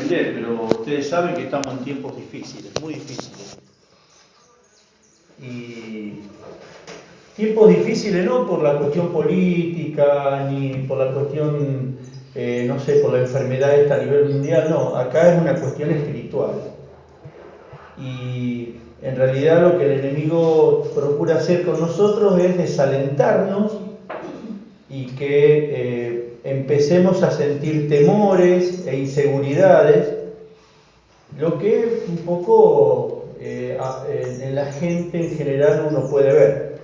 extender, pero ustedes saben que estamos en tiempos difíciles, muy difíciles. Y tiempos difíciles no por la cuestión política, ni por la cuestión, no sé, por la enfermedad esta a nivel mundial, no, acá es una cuestión espiritual. Y en realidad lo que el enemigo procura hacer con nosotros es desalentarnos y que empecemos a sentir temores e inseguridades, lo que un poco en la gente en general uno puede ver.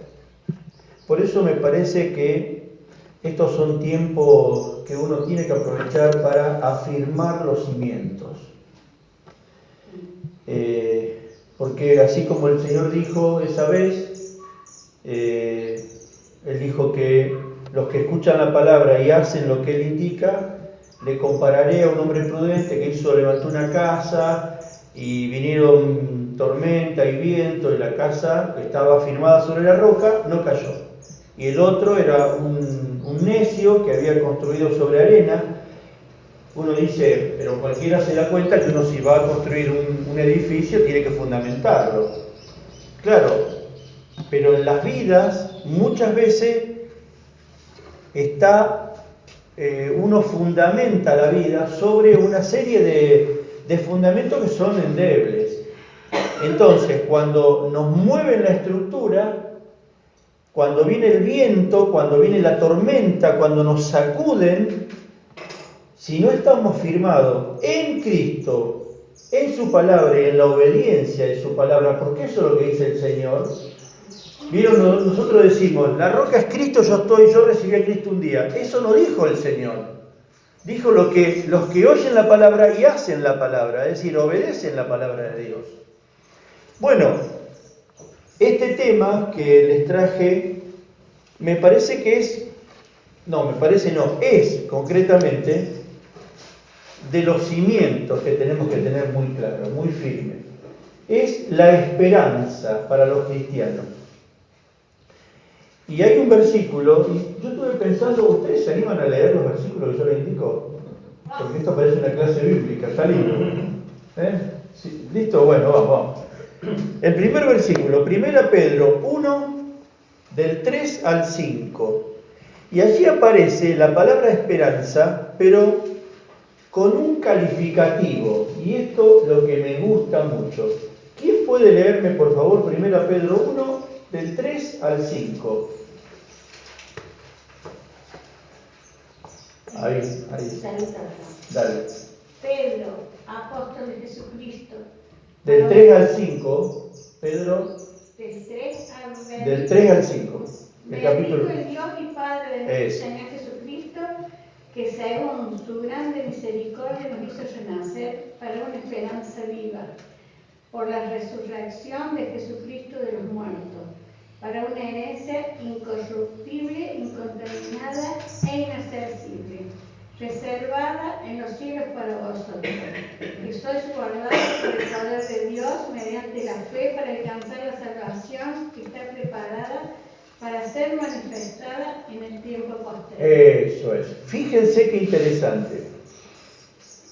Por eso me parece que estos son tiempos que uno tiene que aprovechar para afirmar los cimientos. Porque así como el Señor dijo esa vez, Él dijo que los que escuchan la palabra y hacen lo que Él indica, le compararé a un hombre prudente que levantó una casa y vinieron tormenta y viento y la casa que estaba firmada sobre la roca no cayó. Y el otro era un necio que había construido sobre arena. Uno dice, pero cualquiera se da cuenta que uno si va a construir un edificio tiene que fundamentarlo. Claro, pero en las vidas muchas veces uno fundamenta la vida sobre una serie de fundamentos que son endebles. Entonces, cuando nos mueven la estructura, cuando viene el viento, cuando viene la tormenta, cuando nos sacuden, si no estamos firmados en Cristo, en su palabra y en la obediencia de su palabra, porque eso es lo que dice el Señor. ¿Vieron? Nosotros decimos, la roca es Cristo, yo recibí a Cristo un día. Eso no dijo el Señor. Dijo los que oyen la palabra y hacen la palabra, es decir, obedecen la palabra de Dios. Bueno, este tema que les traje, me parece que es concretamente de los cimientos que tenemos que tener muy claros, muy firmes. Es la esperanza para los cristianos. Y hay un versículo, y yo estuve pensando, ¿ustedes se animan a leer los versículos que yo les indico? Porque esto parece una clase bíblica, está lindo. Sí, ¿listo? Bueno, vamos. El primer versículo, 1 Pedro 1, del 3 al 5. Y allí aparece la palabra esperanza, pero con un calificativo. Y esto es lo que me gusta mucho. ¿Quién puede leerme, por favor, 1 Pedro 1, del 3 al 5? Ahí. Dale. Pedro, apóstol de Jesucristo. Del 3 al 5, Pedro. Del 3 al 5. El capítulo. El Dios y Padre de nuestro Señor Jesucristo, que según su grande misericordia nos hizo renacer para una esperanza viva, por la resurrección de Jesucristo de los muertos, para una herencia incorruptible, incontaminada e inaccesible, reservada en los cielos para vosotros, que sois guardados por el poder de Dios mediante la fe para alcanzar la salvación que está preparada para ser manifestada en el tiempo posterior. Eso es. Fíjense qué interesante.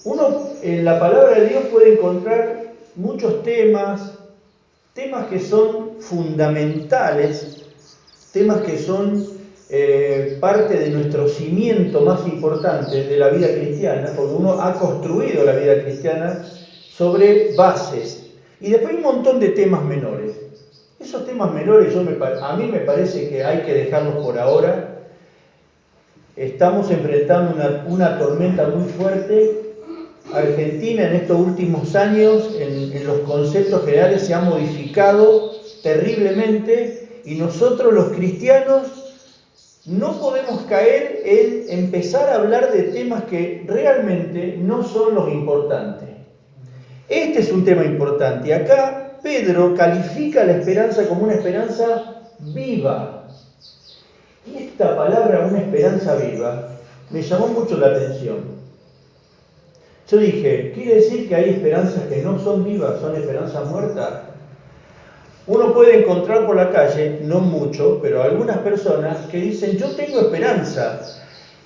Uno en la palabra de Dios puede encontrar muchos temas que son fundamentales, temas que son parte de nuestro cimiento más importante de la vida cristiana, porque uno ha construido la vida cristiana sobre bases. Y después hay un montón de temas menores. Esos temas menores a mí me parece que hay que dejarlos por ahora. Estamos enfrentando una tormenta muy fuerte. Argentina en estos últimos años, en los conceptos generales, se ha modificado terriblemente y nosotros los cristianos no podemos caer en empezar a hablar de temas que realmente no son los importantes. Este es un tema importante y acá Pedro califica la esperanza como una esperanza viva. Y esta palabra, una esperanza viva, me llamó mucho la atención. Yo dije, ¿quiere decir que hay esperanzas que no son vivas, son esperanzas muertas? Uno puede encontrar por la calle, no mucho, pero algunas personas que dicen, yo tengo esperanza,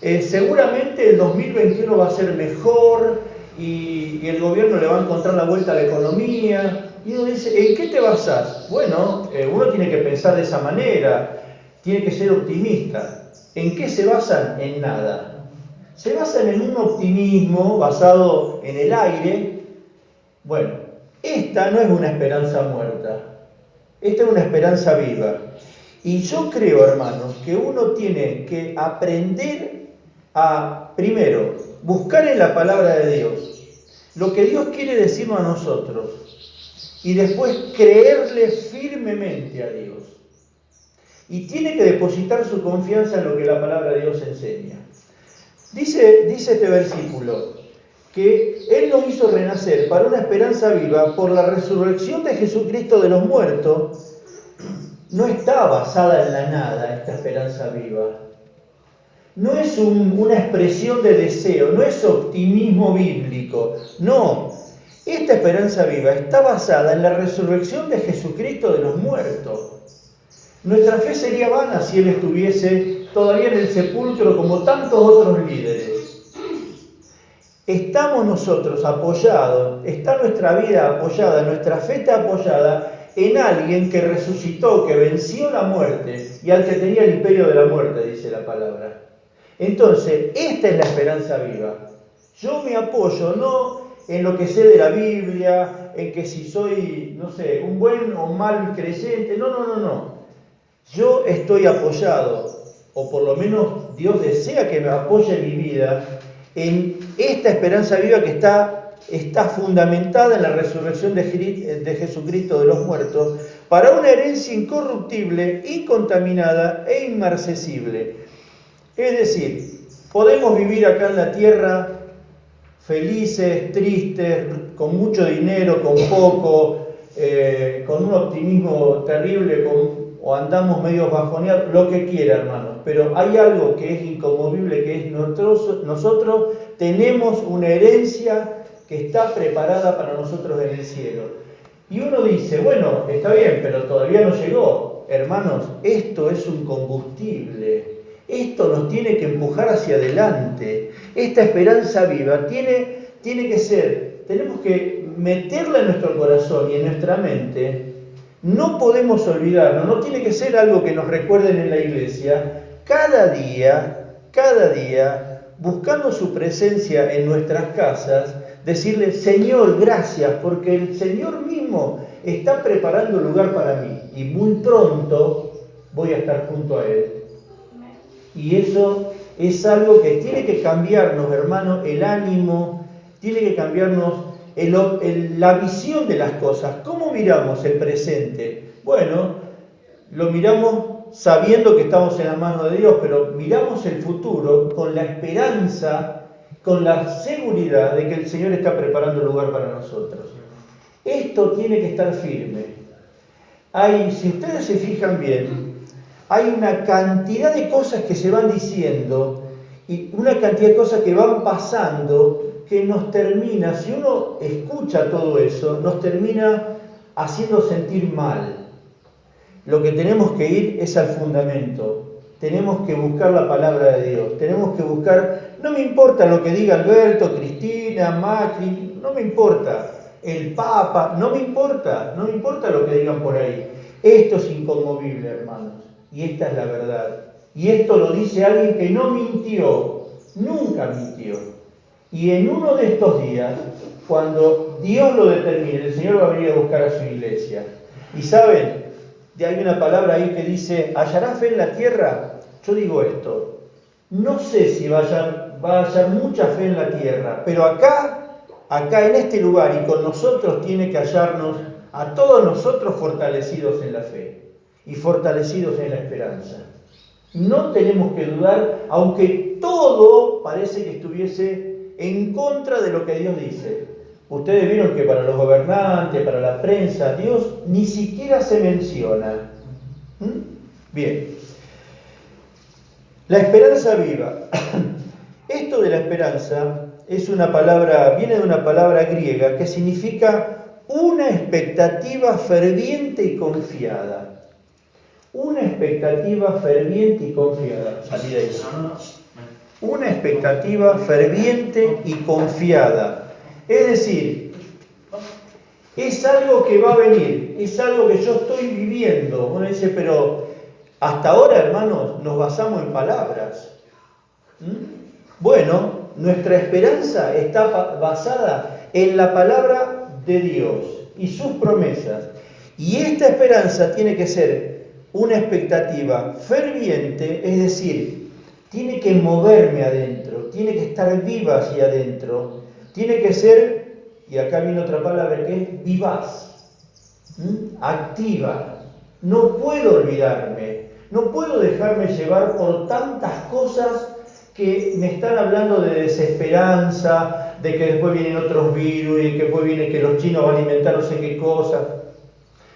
seguramente el 2021 va a ser mejor y y el gobierno le va a encontrar la vuelta a la economía. Y uno dice, ¿en qué te basás? Bueno, uno tiene que pensar de esa manera, tiene que ser optimista. ¿En qué se basan? En nada. Se basan en un optimismo basado en el aire. Bueno, esta no es una esperanza muerta, esta es una esperanza viva. Y yo creo, hermanos, que uno tiene que aprender a, primero, buscar en la palabra de Dios lo que Dios quiere decirnos a nosotros y después creerle firmemente a Dios. Y tiene que depositar su confianza en lo que la palabra de Dios enseña. Dice este versículo que Él nos hizo renacer para una esperanza viva por la resurrección de Jesucristo de los muertos. No está basada en la nada esta esperanza viva. No es una expresión de deseo, no es optimismo bíblico. No, esta esperanza viva está basada en la resurrección de Jesucristo de los muertos. Nuestra fe sería vana si Él estuviese todavía en el sepulcro como tantos otros líderes. Estamos nosotros apoyados, está nuestra vida apoyada, nuestra fe está apoyada en alguien que resucitó, que venció la muerte y al que tenía el imperio de la muerte, dice la palabra. Entonces, esta es la esperanza viva. Yo me apoyo no en lo que sé de la Biblia, en que si soy, no sé, un buen o mal creyente, no. Yo estoy apoyado, o por lo menos Dios desea que me apoye mi vida, en esta esperanza viva que está fundamentada en la resurrección de Jesucristo de los muertos, para una herencia incorruptible, incontaminada e inmarcesible. Es decir, podemos vivir acá en la tierra felices, tristes, con mucho dinero, con poco, con un optimismo terrible, o andamos medio bajoneados, lo que quiera, hermanos. Pero hay algo que es inconmovible, que es nosotros tenemos una herencia que está preparada para nosotros en el cielo. Y uno dice, bueno, está bien, pero todavía no llegó. Hermanos, esto es un combustible. Esto nos tiene que empujar hacia adelante. Esta esperanza viva tiene que ser, tenemos que meterla en nuestro corazón y en nuestra mente. No podemos olvidarnos, no tiene que ser algo que nos recuerden en la iglesia. Cada día, buscando su presencia en nuestras casas, decirle, Señor, gracias, porque el Señor mismo está preparando lugar para mí y muy pronto voy a estar junto a Él. Y eso es algo que tiene que cambiarnos, hermano, el ánimo, tiene que cambiarnos la visión de las cosas. ¿Cómo miramos el presente? Bueno, lo miramos sabiendo que estamos en la mano de Dios, pero miramos el futuro con la esperanza, con la seguridad de que el Señor está preparando lugar para nosotros. Esto tiene que estar firme. Si ustedes se fijan bien, hay una cantidad de cosas que se van diciendo y una cantidad de cosas que van pasando que nos termina, si uno escucha todo eso, nos termina haciendo sentir mal. Lo que tenemos que ir es al fundamento. Tenemos que buscar la palabra de Dios. Tenemos que buscar, no me importa lo que diga Alberto, Cristina, Macri, no me importa. El Papa, no me importa lo que digan por ahí. Esto es inconmovible, hermanos. Y esta es la verdad. Y esto lo dice alguien que no mintió, nunca mintió. Y en uno de estos días, cuando Dios lo determine, el Señor va a venir a buscar a su iglesia. Y saben, hay una palabra ahí que dice, ¿hallará fe en la tierra? Yo digo esto, no sé si va a hallar mucha fe en la tierra, pero acá en este lugar y con nosotros tiene que hallarnos a todos nosotros fortalecidos en la fe y fortalecidos en la esperanza. No tenemos que dudar, aunque todo parece que estuviese en contra de lo que Dios dice. Ustedes vieron que para los gobernantes, para la prensa, Dios ni siquiera se menciona. Bien. La esperanza viva. Esto de la esperanza es una palabra, viene de una palabra griega que significa una expectativa ferviente y confiada. Una expectativa ferviente y confiada. Salí de ahí. Una expectativa ferviente y confiada. Es decir, es algo que va a venir, es algo que yo estoy viviendo. Uno dice, pero hasta ahora, hermanos, nos basamos en palabras. Bueno, nuestra esperanza está basada en la palabra de Dios y sus promesas. Y esta esperanza tiene que ser una expectativa ferviente, es decir, tiene que moverme adentro, tiene que estar viva hacia adentro, tiene que ser, y acá viene otra palabra que es vivaz, activa. No puedo olvidarme, no puedo dejarme llevar por tantas cosas que me están hablando de desesperanza, de que después vienen otros virus, y que después viene que los chinos van a inventar no sé qué cosas.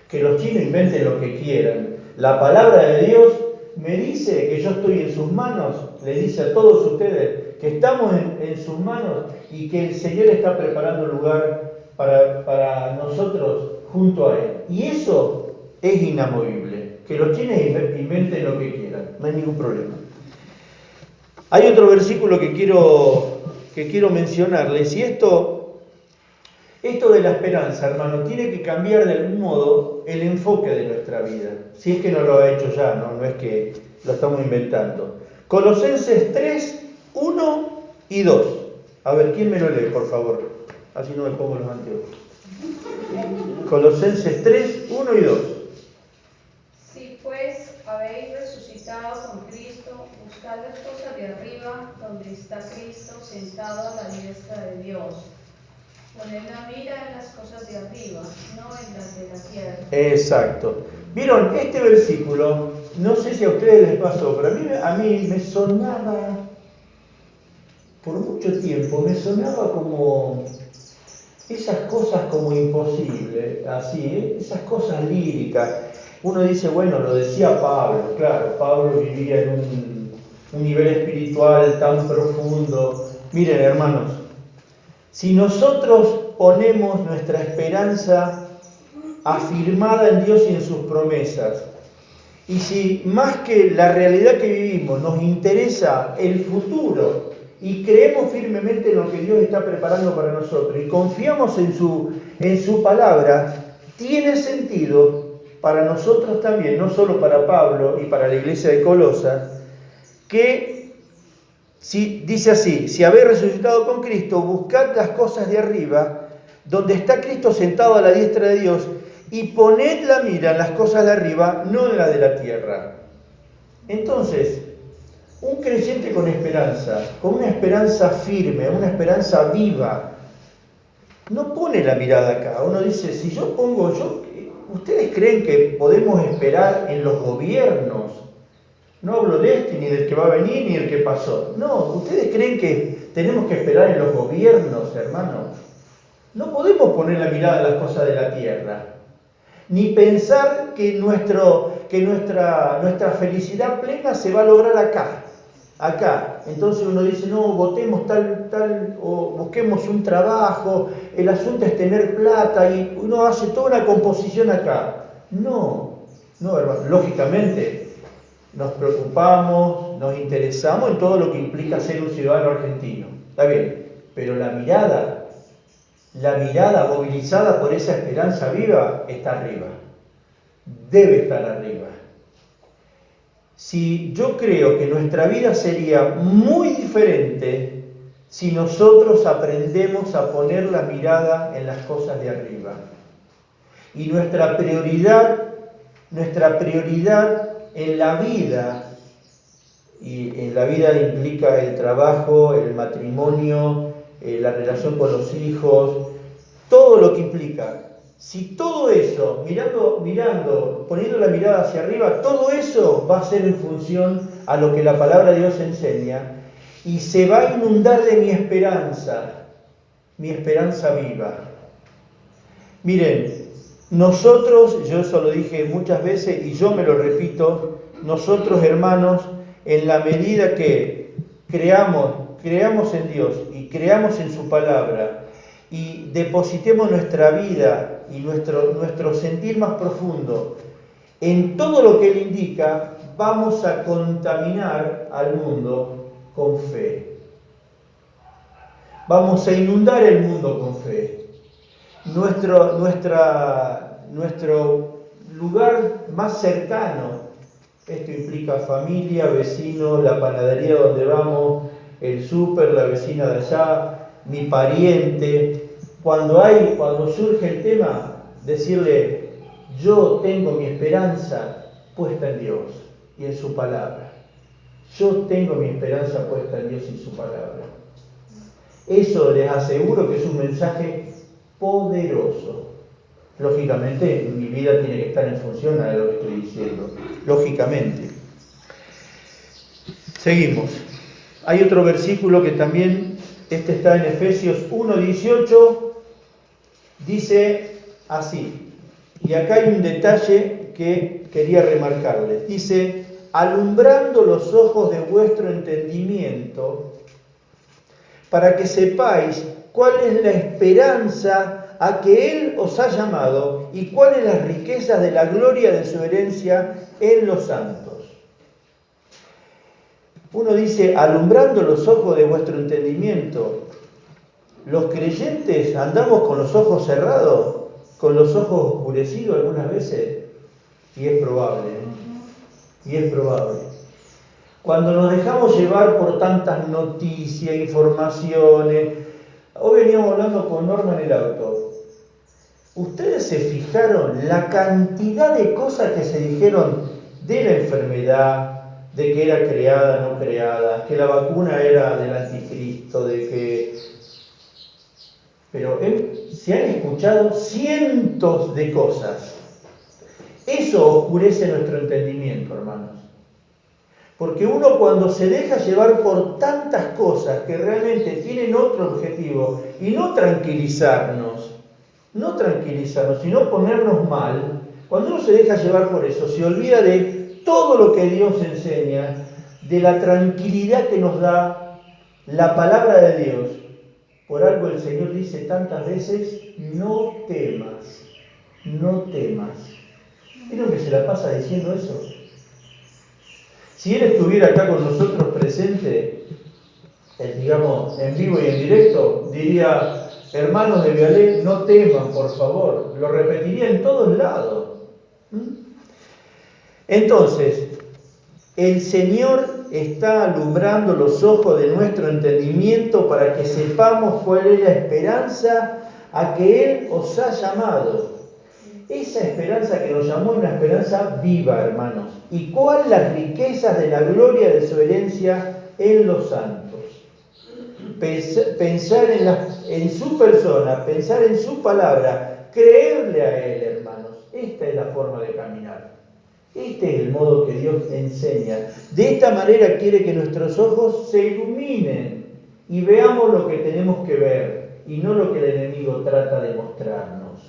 Que los chinos inventen lo que quieran. La palabra de Dios me dice que yo estoy en sus manos, le dice a todos ustedes que estamos en sus manos y que el Señor está preparando lugar para nosotros junto a Él. Y eso es inamovible. Que los chinos inventen lo que quieran, no hay ningún problema. Hay otro versículo que quiero mencionarles, y esto de la esperanza, hermano, tiene que cambiar de algún modo el enfoque de nuestra vida. Si es que no lo ha hecho ya, no es que lo estamos inventando. Colosenses 3, 1 y 2. A ver, ¿quién me lo lee, por favor? Así no me pongo los anteojos. Colosenses 3, 1 y 2. Si pues habéis resucitado con Cristo, buscad las cosas de arriba, donde está Cristo sentado a la diestra de Dios. Poned la mira en las cosas de arriba, no en las de la tierra. Exacto. Vieron, este versículo, no sé si a ustedes les pasó, pero a mí me sonaba, por mucho tiempo, me sonaba como esas cosas como imposibles, así, esas cosas líricas. Uno dice, bueno, lo decía Pablo, claro, Pablo vivía en un nivel espiritual tan profundo. Miren, hermanos, si nosotros ponemos nuestra esperanza afirmada en Dios y en sus promesas, y si más que la realidad que vivimos nos interesa el futuro y creemos firmemente en lo que Dios está preparando para nosotros y confiamos en su palabra, tiene sentido para nosotros también, no solo para Pablo y para la iglesia de Colosas, que dice así: si habéis resucitado con Cristo, buscad las cosas de arriba, donde está Cristo sentado a la diestra de Dios, y poned la mira en las cosas de arriba, no en la de la tierra. Entonces, un creyente con esperanza, con una esperanza firme, una esperanza viva, no pone la mirada acá. Uno dice, si yo pongo, ¿ustedes creen que podemos esperar en los gobiernos? No hablo de este, ni del que va a venir, ni del que pasó. No, ¿ustedes creen que tenemos que esperar en los gobiernos, hermanos? No podemos poner la mirada en las cosas de la tierra. Ni pensar que nuestra felicidad plena se va a lograr acá. Entonces uno dice, no, votemos tal, o busquemos un trabajo, el asunto es tener plata, y uno hace toda una composición acá. No, hermano, lógicamente nos preocupamos, nos interesamos en todo lo que implica ser un ciudadano argentino. Está bien, pero la mirada movilizada por esa esperanza viva está arriba. Debe estar arriba. Si yo creo que nuestra vida sería muy diferente si nosotros aprendemos a poner la mirada en las cosas de arriba. Y nuestra prioridad en la vida, y en la vida implica el trabajo, el matrimonio, la relación con los hijos, todo lo que implica. Si todo eso, mirando, poniendo la mirada hacia arriba, todo eso va a ser en función a lo que la palabra de Dios enseña, y se va a inundar de mi esperanza viva. Miren, nosotros, yo eso lo dije muchas veces y yo me lo repito, nosotros, hermanos, en la medida que creamos en Dios y creamos en su palabra y depositemos nuestra vida y nuestro sentir más profundo en todo lo que Él indica, vamos a contaminar al mundo con fe. vamos a inundar el mundo con fe. Nuestro lugar más cercano, esto implica familia, vecino, la panadería donde vamos, el súper, la vecina de allá, mi pariente. Cuando surge el tema, decirle, yo tengo mi esperanza puesta en Dios y en su palabra. Yo tengo mi esperanza puesta en Dios y en su palabra. Eso les aseguro que es un mensaje poderoso. Lógicamente, mi vida tiene que estar en función a lo que estoy diciendo. Lógicamente. Seguimos. Hay otro versículo que también, este está en Efesios 1:18, dice así. Y acá hay un detalle que quería remarcarles. Dice, alumbrando los ojos de vuestro entendimiento, para que sepáis cuál es la esperanza a que Él os ha llamado y cuáles las riquezas de la gloria de su herencia en los santos. Uno dice, alumbrando los ojos de vuestro entendimiento. Los creyentes andamos con los ojos cerrados, con los ojos oscurecidos algunas veces, y es probable, y es probable. Cuando nos dejamos llevar por tantas noticias, informaciones, hoy veníamos hablando con Norma en el auto. ¿Ustedes se fijaron la cantidad de cosas que se dijeron de la enfermedad, de que era creada, no creada, que la vacuna era del anticristo, de que... Pero se han escuchado cientos de cosas. Eso oscurece nuestro entendimiento, hermanos. Porque uno cuando se deja llevar por tantas cosas que realmente tienen otro objetivo, y no tranquilizarnos, sino ponernos mal, cuando uno se deja llevar por eso, se olvida de todo lo que Dios enseña, de la tranquilidad que nos da la palabra de Dios. Por algo el Señor dice tantas veces, no temas, no temas. ¿Vieron que se la pasa diciendo eso? Si Él estuviera acá con nosotros presente, digamos, en vivo y en directo, diría, hermanos de Vialé, no teman, por favor. Lo repetiría en todos lados. Entonces, el Señor está alumbrando los ojos de nuestro entendimiento para que sepamos cuál es la esperanza a que Él os ha llamado. Esa esperanza que nos llamó es una esperanza viva, hermanos. ¿Y cuál las riquezas de la gloria de su herencia en los santos? Pensar en su persona, pensar en su palabra, creerle a Él, hermanos. Esta es la forma de caminar. Este es el modo que Dios enseña. De esta manera quiere que nuestros ojos se iluminen y veamos lo que tenemos que ver y no lo que el enemigo trata de mostrarnos.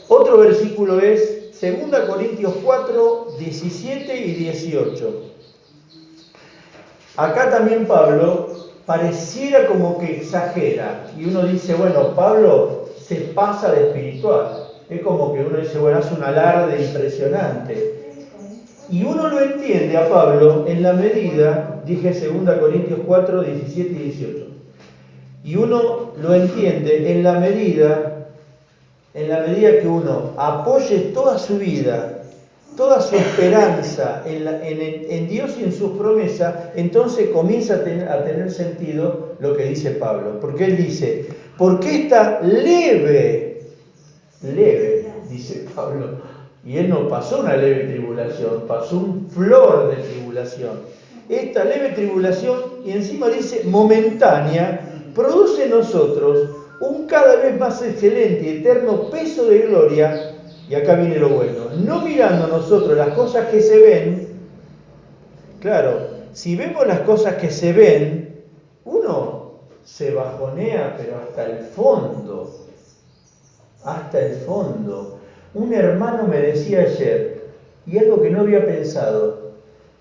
Otro versículo es 2 Corintios 4, 17 y 18. Acá también Pablo pareciera como que exagera. Y uno dice, bueno, Pablo se pasa de espiritual. Es como que uno dice, bueno, hace un alarde impresionante. Y uno lo entiende a Pablo en la medida, dije 2 Corintios 4, 17 y 18. Y uno lo entiende en la medida que uno apoye toda su vida, toda su esperanza en Dios y en sus promesas, entonces comienza a tener sentido lo que dice Pablo. Porque él dice, porque esta leve, dice Pablo, y él no pasó una leve tribulación, pasó un flor de tribulación. Esta leve tribulación, y encima dice momentánea, produce en nosotros un cada vez más excelente y eterno peso de gloria, y acá viene lo bueno, no mirando nosotros las cosas que se ven. Claro, si vemos las cosas que se ven, uno se bajonea, pero hasta el fondo. Un hermano me decía ayer, y algo que no había pensado,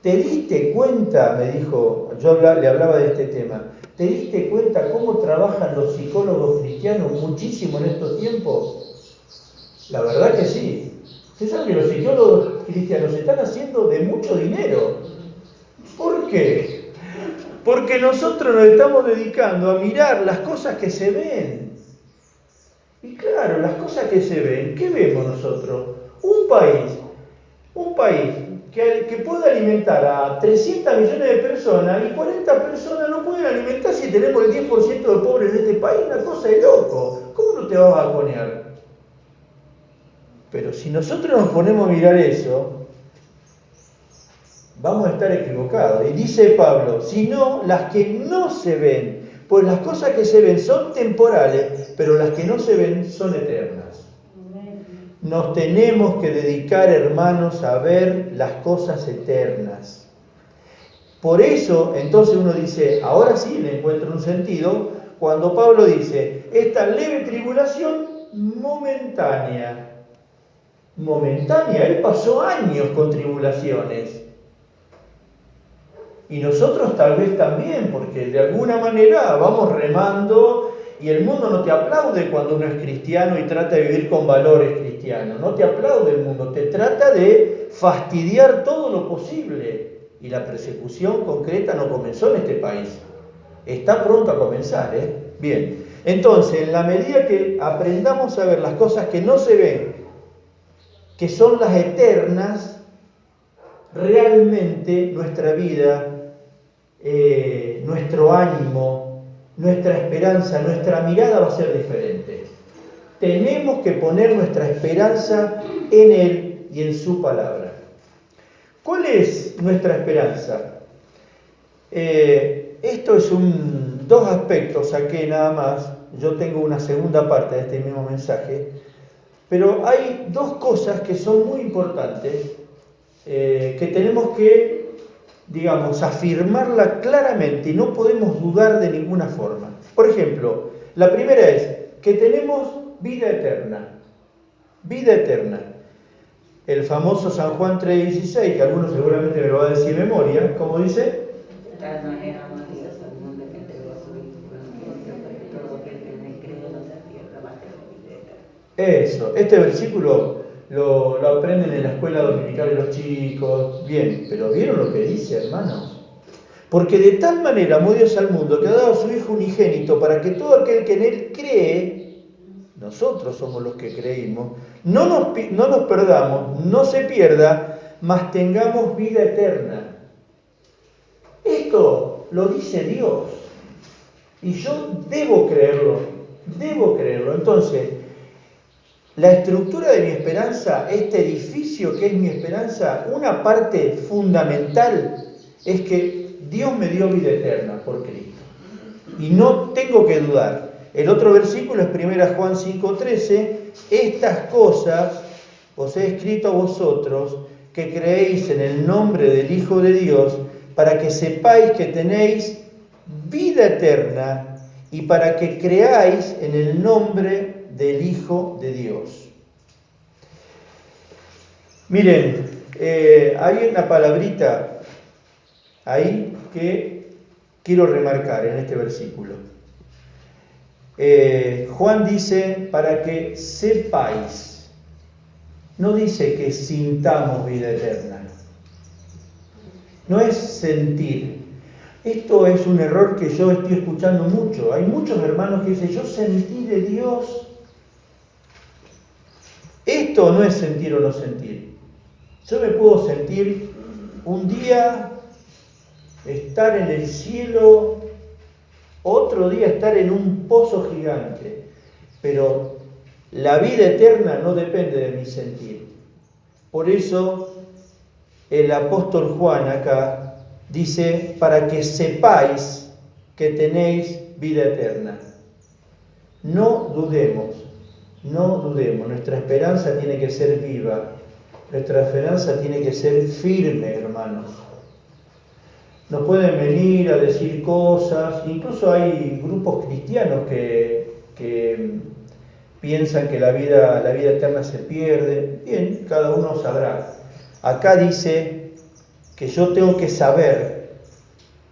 ¿te diste cuenta? Me dijo, le hablaba de este tema, ¿te diste cuenta cómo trabajan los psicólogos cristianos muchísimo en estos tiempos? La verdad que sí. Ustedes saben que los psicólogos cristianos están haciendo de mucho dinero. ¿Por qué? Porque nosotros nos estamos dedicando a mirar las cosas que se ven. Y claro, las cosas que se ven, ¿qué vemos nosotros? Un país que puede alimentar a 300 millones de personas y 40 personas no pueden alimentar si tenemos el 10% de pobres en este país. Una cosa de loco. ¿Cómo no te vas a poner? Pero si nosotros nos ponemos a mirar eso, vamos a estar equivocados. Y dice Pablo, sino las que no se ven, pues las cosas que se ven son temporales, pero las que no se ven son eternas. Nos tenemos que dedicar, hermanos, a ver las cosas eternas. Por eso, entonces uno dice, ahora sí le encuentro un sentido, cuando Pablo dice, esta leve tribulación momentánea. Momentánea, él pasó años con tribulaciones. Y nosotros tal vez también, porque de alguna manera vamos remando y el mundo no te aplaude cuando uno es cristiano y trata de vivir con valores cristianos. No te aplaude el mundo, te trata de fastidiar todo lo posible. Y la persecución concreta no comenzó en este país. Está pronto a comenzar, ¿eh? Bien, entonces, en la medida que aprendamos a ver las cosas que no se ven, que son las eternas, realmente nuestra vida, nuestro ánimo, nuestra esperanza, nuestra mirada va a ser diferente. Tenemos que poner nuestra esperanza en Él y en su palabra. ¿Cuál es nuestra esperanza? Esto es dos aspectos, saqué nada más. Yo tengo una segunda parte de este mismo mensaje. Pero hay dos cosas que son muy importantes, que tenemos que, digamos, afirmarla claramente y no podemos dudar de ninguna forma. Por ejemplo, la primera es que tenemos vida eterna. Vida eterna. El famoso San Juan 3:16, que algunos seguramente me lo va a decir de memoria, ¿cómo dice? Eso, este versículo lo aprenden en la escuela dominical de los chicos. Bien, pero ¿vieron lo que dice, hermanos? Porque de tal manera amó Dios al mundo que ha dado a su Hijo unigénito para que todo aquel que en Él cree, nosotros somos los que creímos, no nos perdamos, no se pierda, mas tengamos vida eterna. Esto lo dice Dios. Y yo debo creerlo. Entonces, la estructura de mi esperanza, este edificio que es mi esperanza, una parte fundamental es que Dios me dio vida eterna por Cristo. Y no tengo que dudar. El otro versículo es 1 Juan 5:13. Estas cosas os he escrito a vosotros que creéis en el nombre del Hijo de Dios, para que sepáis que tenéis vida eterna y para que creáis en el nombre del Hijo de Dios. Miren, hay una palabrita ahí que quiero remarcar en este versículo. Juan dice, para que sepáis. No dice que sintamos vida eterna. No es sentir. Esto es un error que yo estoy escuchando mucho. Hay muchos hermanos que dicen, yo sentí de Dios. Esto no es sentir o no sentir. Yo me puedo sentir un día estar en el cielo, otro día estar en un pozo gigante, pero la vida eterna no depende de mi sentir. Por eso el apóstol Juan acá dice, para que sepáis que tenéis vida eterna. No dudemos, nuestra esperanza tiene que ser viva, nuestra esperanza tiene que ser firme, hermanos. Nos pueden venir a decir cosas, incluso hay grupos cristianos que piensan que la vida eterna se pierde. Bien, cada uno sabrá. Acá dice que yo tengo que saber,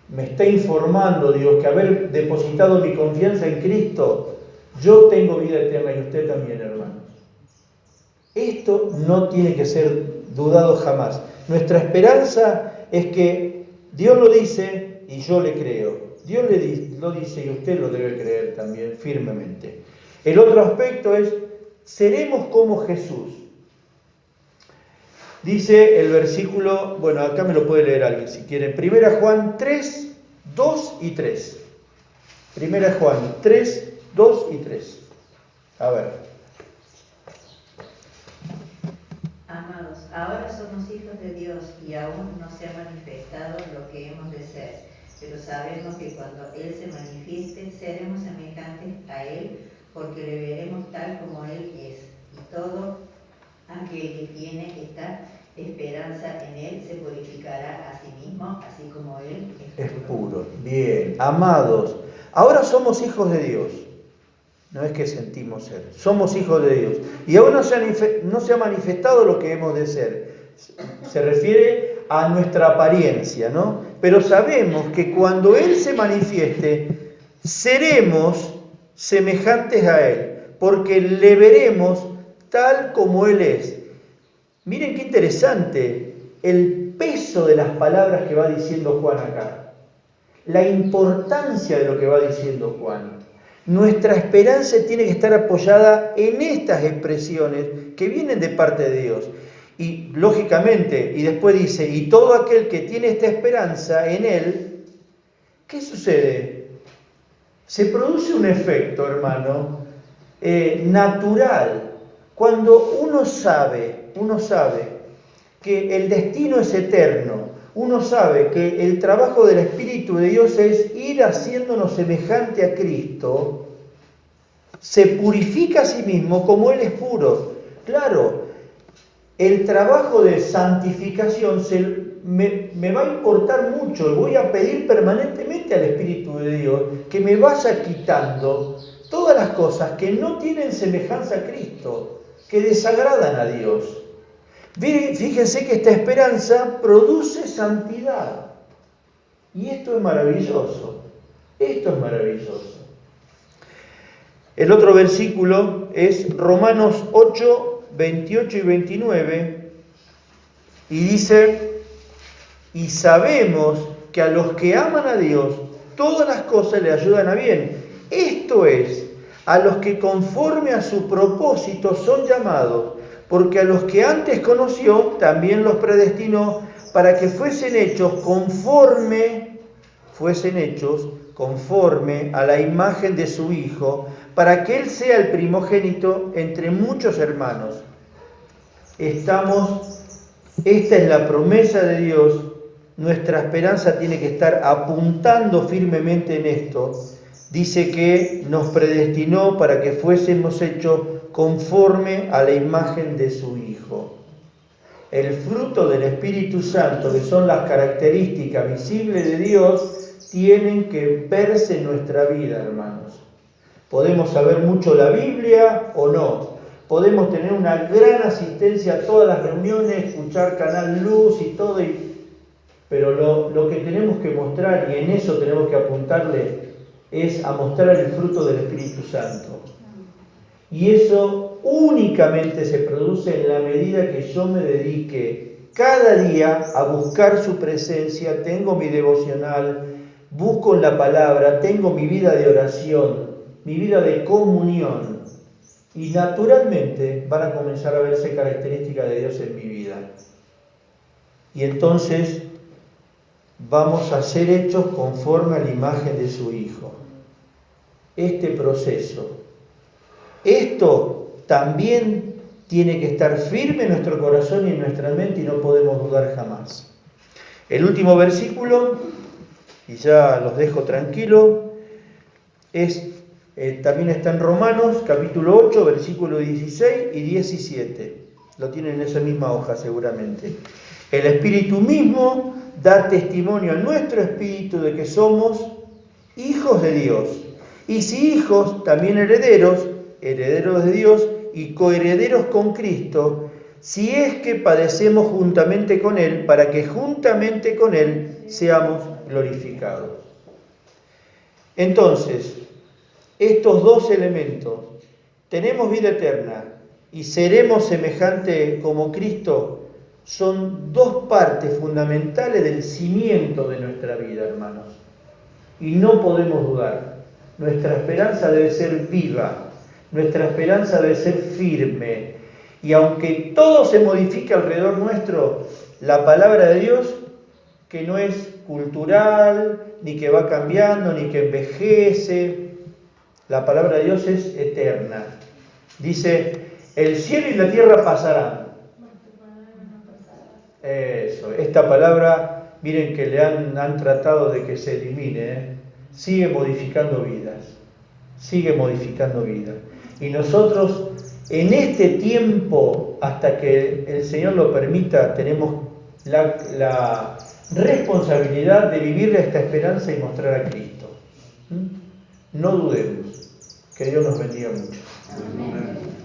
me está informando Dios que haber depositado mi confianza en Cristo, yo tengo vida eterna y usted también, hermanos. Esto no tiene que ser dudado jamás. Nuestra esperanza es que Dios lo dice, y yo le creo. Dios lo dice y usted lo debe creer también firmemente. El otro aspecto es, seremos como Jesús. Dice el versículo, bueno, acá me lo puede leer alguien si quiere. 1 Juan 3, 2 y 3. 1 Juan 3, 2 y 3. A ver. Amados, ahora somos hijos de Dios y aún no se ha manifestado lo que hemos de ser, pero sabemos que cuando Él se manifieste seremos semejantes a Él, porque le veremos tal como Él es. Y todo aquel que tiene esta esperanza en Él se purificará a sí mismo, así como Él Es puro. Bien, amados, ahora somos hijos de Dios. No es que sentimos ser, somos hijos de Dios. Y aún no se ha manifestado lo que hemos de ser. Se refiere a nuestra apariencia, ¿no? Pero sabemos que cuando Él se manifieste, seremos semejantes a Él, porque le veremos tal como Él es. Miren qué interesante el peso de las palabras que va diciendo Juan acá. La importancia de lo que va diciendo Juan. Nuestra esperanza tiene que estar apoyada en estas expresiones que vienen de parte de Dios. Y lógicamente, y después dice, y todo aquel que tiene esta esperanza en Él, ¿qué sucede? Se produce un efecto, hermano, natural. Cuando uno sabe que el destino es eterno, uno sabe que el trabajo del Espíritu de Dios es ir haciéndonos semejante a Cristo, se purifica a sí mismo como Él es puro. Claro, el trabajo de santificación me va a importar mucho y voy a pedir permanentemente al Espíritu de Dios que me vaya quitando todas las cosas que no tienen semejanza a Cristo, que desagradan a Dios. Fíjense que esta esperanza produce santidad. Y esto es maravilloso. Esto es maravilloso. El otro versículo es Romanos 8, 28 y 29. Y dice, y sabemos que a los que aman a Dios, todas las cosas le ayudan a bien. Esto es, a los que conforme a su propósito son llamados, porque a los que antes conoció, también los predestinó para que fuesen hechos conforme a la imagen de su Hijo, para que Él sea el primogénito entre muchos hermanos. Esta es la promesa de Dios. Nuestra esperanza tiene que estar apuntando firmemente en esto. Dice que nos predestinó para que fuésemos hechos conforme a la imagen de su Hijo. El fruto del Espíritu Santo, que son las características visibles de Dios, tienen que verse en nuestra vida, hermanos. Podemos saber mucho la Biblia o no. Podemos tener una gran asistencia a todas las reuniones, escuchar Canal Luz y todo, pero lo que tenemos que mostrar, y en eso tenemos que apuntarle, es a mostrar el fruto del Espíritu Santo. Y eso únicamente se produce en la medida que yo me dedique cada día a buscar su presencia, tengo mi devocional, busco en la palabra, tengo mi vida de oración, mi vida de comunión. Y naturalmente van a comenzar a verse características de Dios en mi vida. Y entonces vamos a ser hechos conforme a la imagen de su Hijo. Este proceso, esto también tiene que estar firme en nuestro corazón y en nuestra mente y no podemos dudar jamás. El último versículo, y ya los dejo tranquilos, también está en Romanos, capítulo 8, versículos 16 y 17. Lo tienen en esa misma hoja seguramente. El Espíritu mismo da testimonio a nuestro espíritu de que somos hijos de Dios. Y si hijos, también herederos de Dios y coherederos con Cristo, si es que padecemos juntamente con Él, para que juntamente con Él seamos glorificados. Entonces, estos dos elementos, tenemos vida eterna y seremos semejantes como Cristo, son dos partes fundamentales del cimiento de nuestra vida, hermanos. Y no podemos dudar. Nuestra esperanza debe ser viva, nuestra esperanza debe ser firme. Y aunque todo se modifique alrededor nuestro, la palabra de Dios, que no es cultural, ni que va cambiando, ni que envejece, la palabra de Dios es eterna. Dice, el cielo y la tierra pasarán. Eso, esta palabra, miren que le han tratado de que se elimine, sigue modificando vidas, sigue modificando vidas. Y nosotros, en este tiempo, hasta que el Señor lo permita, tenemos la responsabilidad de vivir esta esperanza y mostrar a Cristo. No dudemos. Que Dios nos bendiga mucho. Amén.